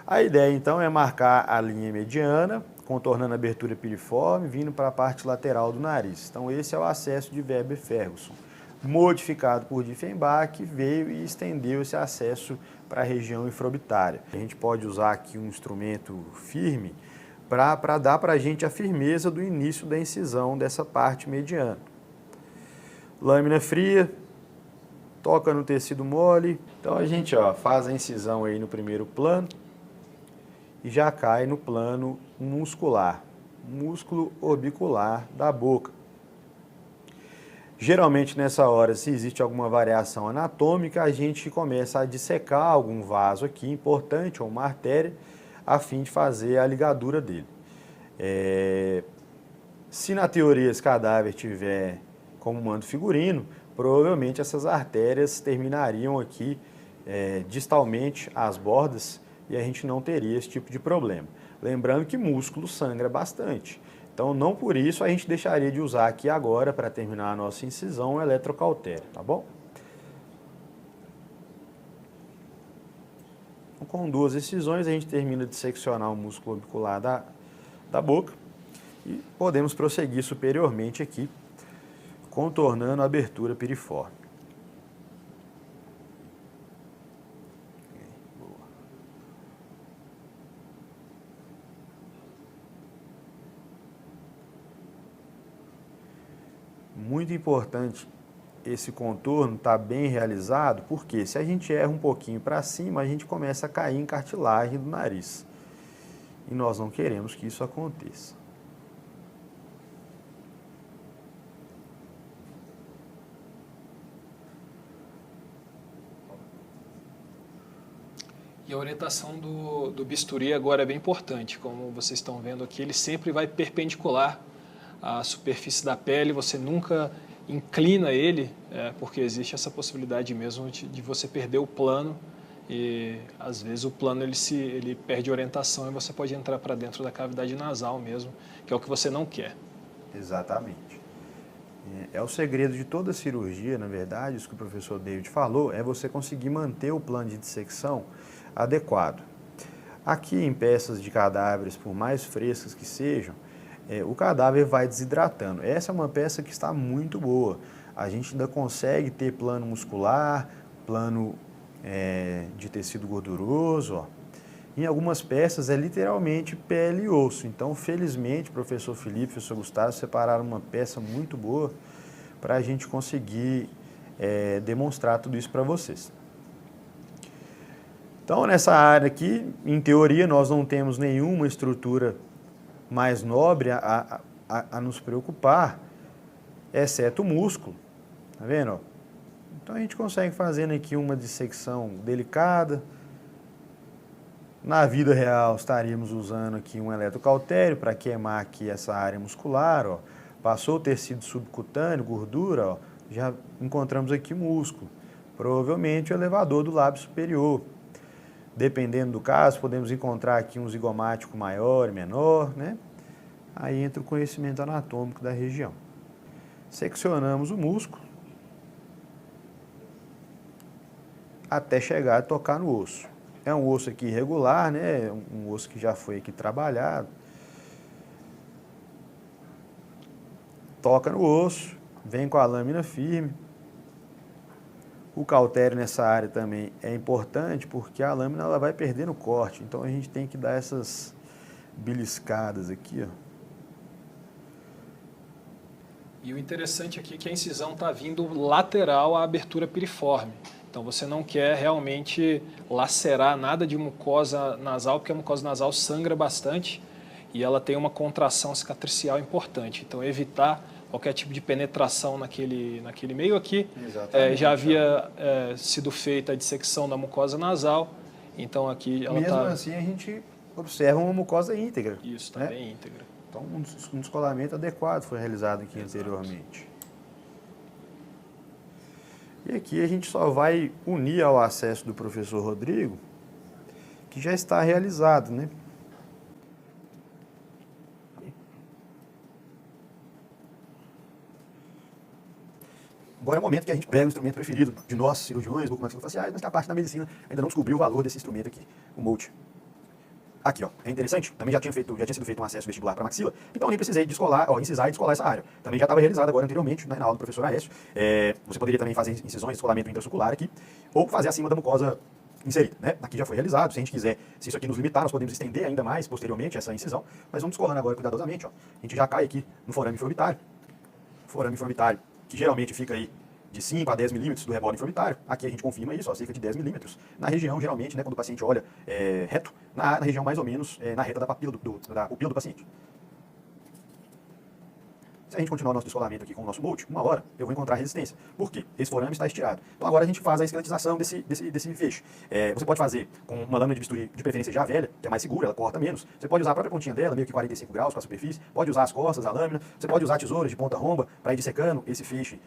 A ideia, então, é marcar a linha mediana, contornando a abertura piriforme, vindo para a parte lateral do nariz. Então, esse é o acesso de Weber-Ferguson. Modificado por Dieffenbach, veio e estendeu esse acesso para a região infraorbitária. A gente pode usar aqui um instrumento firme para dar para a gente a firmeza do início da incisão dessa parte mediana. Lâmina fria, toca no tecido mole. Então a gente faz a incisão aí no primeiro plano e já cai no plano muscular, músculo orbicular da boca. Geralmente nessa hora, se existe alguma variação anatômica, a gente começa a dissecar algum vaso aqui importante ou uma artéria, a fim de fazer a ligadura dele. Se na teoria esse cadáver tiver como mando figurino, provavelmente essas artérias terminariam aqui distalmente às bordas e a gente não teria esse tipo de problema. Lembrando que músculo sangra bastante. Então, não por isso a gente deixaria de usar aqui agora, para terminar a nossa incisão, o eletrocautério, tá bom? Então, com duas incisões, a gente termina de seccionar o músculo orbicular da boca e podemos prosseguir superiormente aqui, contornando a abertura piriforme. Muito importante esse contorno estar bem realizado, porque se a gente erra um pouquinho para cima, a gente começa a cair em cartilagem do nariz. E nós não queremos que isso aconteça. E a orientação do bisturi agora é bem importante. Como vocês estão vendo aqui, ele sempre vai perpendicular à superfície da pele, você nunca inclina ele, porque existe essa possibilidade mesmo de você perder o plano e às vezes o plano ele perde orientação e você pode entrar para dentro da cavidade nasal mesmo, que é o que você não quer. Exatamente. É o segredo de toda cirurgia, na verdade, isso que o professor David falou, é você conseguir manter o plano de dissecção adequado. Aqui em peças de cadáveres, por mais frescas que sejam, o cadáver vai desidratando. Essa é uma peça que está muito boa. A gente ainda consegue ter plano muscular, plano de tecido gorduroso. Em algumas peças é literalmente pele e osso. Então, felizmente, professor Felipe e professor Gustavo separaram uma peça muito boa para a gente conseguir demonstrar tudo isso para vocês. Então, nessa área aqui, em teoria, nós não temos nenhuma estrutura mais nobre a nos preocupar, exceto o músculo, tá vendo? Então a gente consegue fazendo aqui uma dissecção delicada. Na vida real estaríamos usando aqui um eletrocautério para queimar aqui essa área muscular, ó. Passou o tecido subcutâneo, gordura, ó, já encontramos aqui músculo, provavelmente o elevador do lábio superior. Dependendo do caso, podemos encontrar aqui um zigomático maior e menor, né? Aí entra o conhecimento anatômico da região. Seccionamos o músculo até chegar a tocar no osso. É um osso aqui irregular, né? Um osso que já foi aqui trabalhado. Toca no osso, vem com a lâmina firme. O cautério nessa área também é importante porque a lâmina ela vai perdendo o corte. Então a gente tem que dar essas beliscadas aqui, ó. E o interessante aqui é que a incisão está vindo lateral à abertura piriforme. Então você não quer realmente lacerar nada de mucosa nasal, porque a mucosa nasal sangra bastante e ela tem uma contração cicatricial importante. Então evitar qualquer tipo de penetração naquele meio aqui. Já havia sido feita a dissecção da mucosa nasal, então aqui ela mesmo assim a gente observa uma mucosa íntegra. Isso, está bem íntegra. Então um descolamento adequado foi realizado aqui anteriormente. E aqui a gente só vai unir ao acesso do professor Rodrigo, que já está realizado, né? Agora é o momento que a gente pega o instrumento preferido de nós, cirurgiões, bucomaxilofaciais, mas que a parte da medicina ainda não descobriu o valor desse instrumento aqui, o Molt. Aqui, ó, é interessante, também já tinha sido feito um acesso vestibular para maxila, então eu nem precisei descolar, incisar e descolar essa área. Também já estava realizado agora anteriormente, né, na aula do professor Aécio. Você poderia também fazer incisões, descolamento intracircular aqui, ou fazer acima da mucosa inserida, né? Aqui já foi realizado, se a gente quiser, se isso aqui nos limitar, nós podemos estender ainda mais posteriormente essa incisão, mas vamos descolando agora cuidadosamente, ó. A gente já cai aqui no forame formitário, que geralmente fica aí de 5 a 10 milímetros do reborde inframitário. Aqui a gente confirma isso, ó, cerca de 10 milímetros. Na região, geralmente, né, quando o paciente olha reto, na região mais ou menos, na reta da pupila do paciente. Se a gente continuar o nosso descolamento aqui com o nosso molde, uma hora eu vou encontrar resistência. Por quê? Esse forame está estirado. Então agora a gente faz a esqueletização desse feixe. Você pode fazer com uma lâmina de bisturi, de preferência já velha, que é mais segura, ela corta menos. Você pode usar a própria pontinha dela, meio que 45 graus para a superfície. Pode usar as costas, a lâmina. Você pode usar tesouras de ponta romba para ir dissecando esse feixe,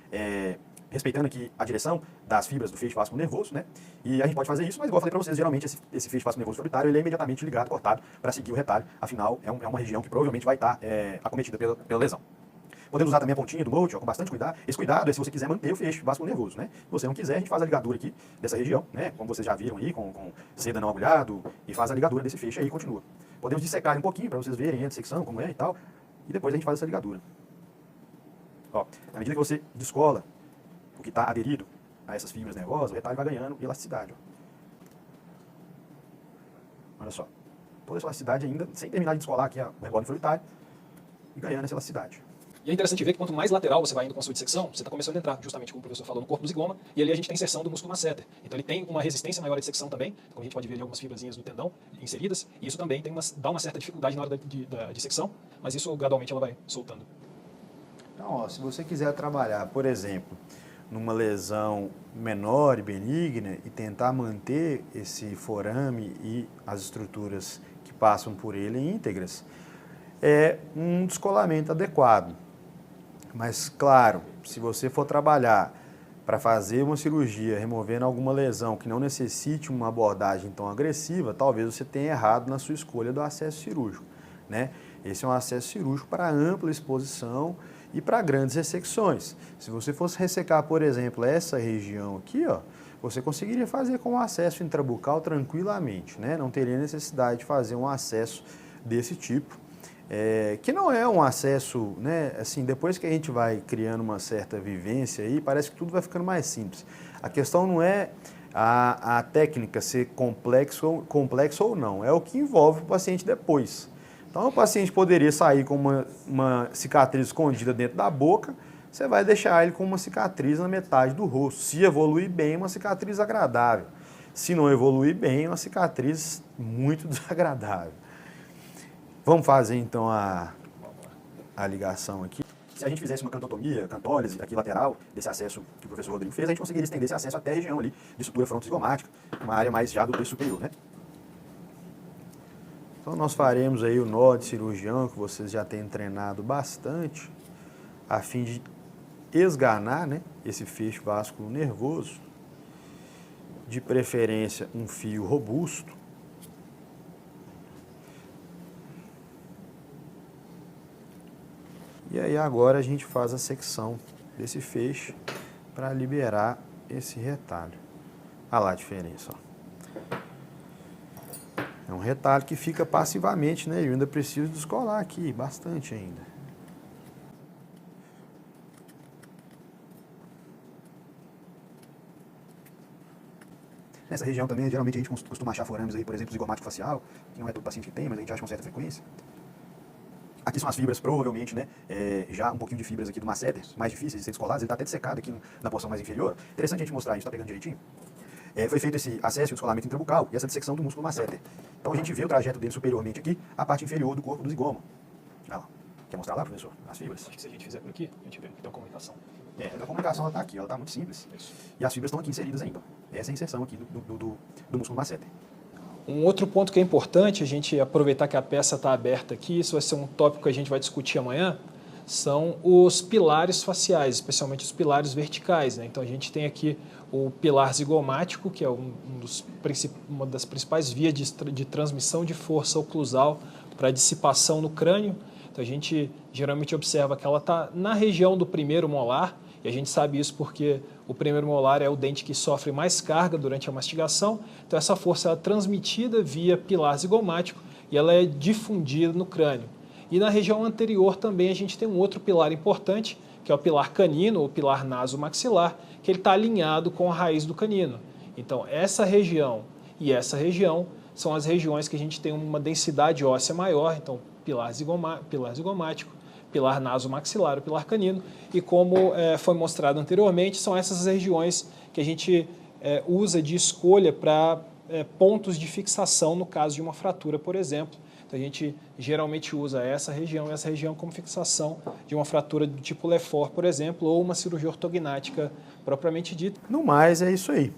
respeitando aqui a direção das fibras do feixe vascular nervoso, né? E a gente pode fazer isso, mas igual eu falei para vocês, geralmente esse feixe vascular nervoso formitário, ele é imediatamente ligado, cortado, para seguir o retalho. Afinal, é uma região que provavelmente vai estar acometida pela lesão. Podemos usar também a pontinha do molde, ó, com bastante cuidado. Esse cuidado é se você quiser manter o feixe vascular nervoso, né? Se você não quiser, a gente faz a ligadura aqui dessa região, né? Como vocês já viram aí, com seda não agulhado, e faz a ligadura desse feixe aí e continua. Podemos dissecar um pouquinho para vocês verem a dissecção, como é e tal, e depois a gente faz essa ligadura. Ó, à medida que você descola o que está aderido a essas fibras nervosas, o retalho vai ganhando elasticidade, ó. Olha só, toda essa elasticidade ainda, sem terminar de descolar aqui o reborde inframitário, e ganhando essa elasticidade. E é interessante ver que quanto mais lateral você vai indo com a sua dissecção, você está começando a entrar, justamente como o professor falou, no corpo do zigoma, e ali a gente tem inserção do músculo masseter. Então ele tem uma resistência maior à dissecção também, como a gente pode ver ali algumas fibrazinhas do tendão inseridas, e isso também dá uma certa dificuldade na hora da dissecção, mas isso gradualmente ela vai soltando. Então, ó, se você quiser trabalhar, por exemplo, numa lesão menor e benigna e tentar manter esse forame e as estruturas que passam por ele íntegras, é um descolamento adequado. Mas, claro, se você for trabalhar para fazer uma cirurgia removendo alguma lesão que não necessite uma abordagem tão agressiva, talvez você tenha errado na sua escolha do acesso cirúrgico, né? Esse é um acesso cirúrgico para ampla exposição e para grandes ressecções. Se você fosse ressecar, por exemplo, essa região aqui, ó, você conseguiria fazer com um acesso intrabucal tranquilamente, né? Não teria necessidade de fazer um acesso desse tipo. Que não é um acesso, né, assim, depois que a gente vai criando uma certa vivência aí, parece que tudo vai ficando mais simples. A questão não é a técnica ser complexa ou não, é o que envolve o paciente depois. Então o paciente poderia sair com uma cicatriz escondida dentro da boca, você vai deixar ele com uma cicatriz na metade do rosto. Se evoluir bem, uma cicatriz agradável. Se não evoluir bem, uma cicatriz muito desagradável. Vamos fazer então a ligação aqui. Se a gente fizesse uma cantotomia, cantólise aqui lateral, desse acesso que o professor Rodrigo fez, a gente conseguiria estender esse acesso até a região ali de sutura frontozigomática, uma área mais já do terço superior, né? Então nós faremos aí o nó de cirurgião, que vocês já têm treinado bastante, a fim de esganar, né, esse feixe vascular nervoso, de preferência um fio robusto. E aí agora a gente faz a secção desse feixe para liberar esse retalho. Olha lá a diferença, ó. É um retalho que fica passivamente, né? Eu ainda preciso descolar aqui, bastante ainda. Nessa região também, geralmente a gente costuma achar forames aí, por exemplo, zigomático facial, que não é todo paciente que tem, mas a gente acha com certa frequência. Aqui são as fibras, provavelmente, né, já um pouquinho de fibras aqui do masseter, mais difíceis de ser descoladas, ele está até dessecado aqui na porção mais inferior. Interessante a gente mostrar isso, está pegando direitinho? Foi feito esse acesso e o descolamento intrabucal e essa dissecção do músculo masseter. Então a gente vê o trajeto dele superiormente aqui, a parte inferior do corpo do zigoma. Olha lá. Quer mostrar lá, professor? As fibras? Acho que se a gente fizer por aqui, a gente vê que tem uma comunicação. A comunicação ela está aqui, ela está muito simples. Isso. E as fibras estão aqui inseridas ainda. Essa é a inserção aqui do músculo masseter. Um outro ponto que é importante a gente aproveitar que a peça está aberta aqui, isso vai ser um tópico que a gente vai discutir amanhã, são os pilares faciais, especialmente os pilares verticais, né? Então a gente tem aqui o pilar zigomático, que é uma das principais vias de transmissão de força oclusal para dissipação no crânio. Então a gente geralmente observa que ela está na região do primeiro molar, e a gente sabe isso porque o primeiro molar é o dente que sofre mais carga durante a mastigação. Então essa força é transmitida via pilar zigomático, e ela é difundida no crânio. E na região anterior também a gente tem um outro pilar importante, que é o pilar canino, ou pilar nasomaxilar, que ele está alinhado com a raiz do canino. Então, essa região e essa região são as regiões que a gente tem uma densidade óssea maior, então pilar zigomático, pilar nasomaxilar, o pilar canino, e como foi mostrado anteriormente, são essas regiões que a gente usa de escolha para pontos de fixação no caso de uma fratura, por exemplo. Então, a gente geralmente usa essa região como fixação de uma fratura do tipo Lefort, por exemplo, ou uma cirurgia ortognática propriamente dita. No mais, é isso aí.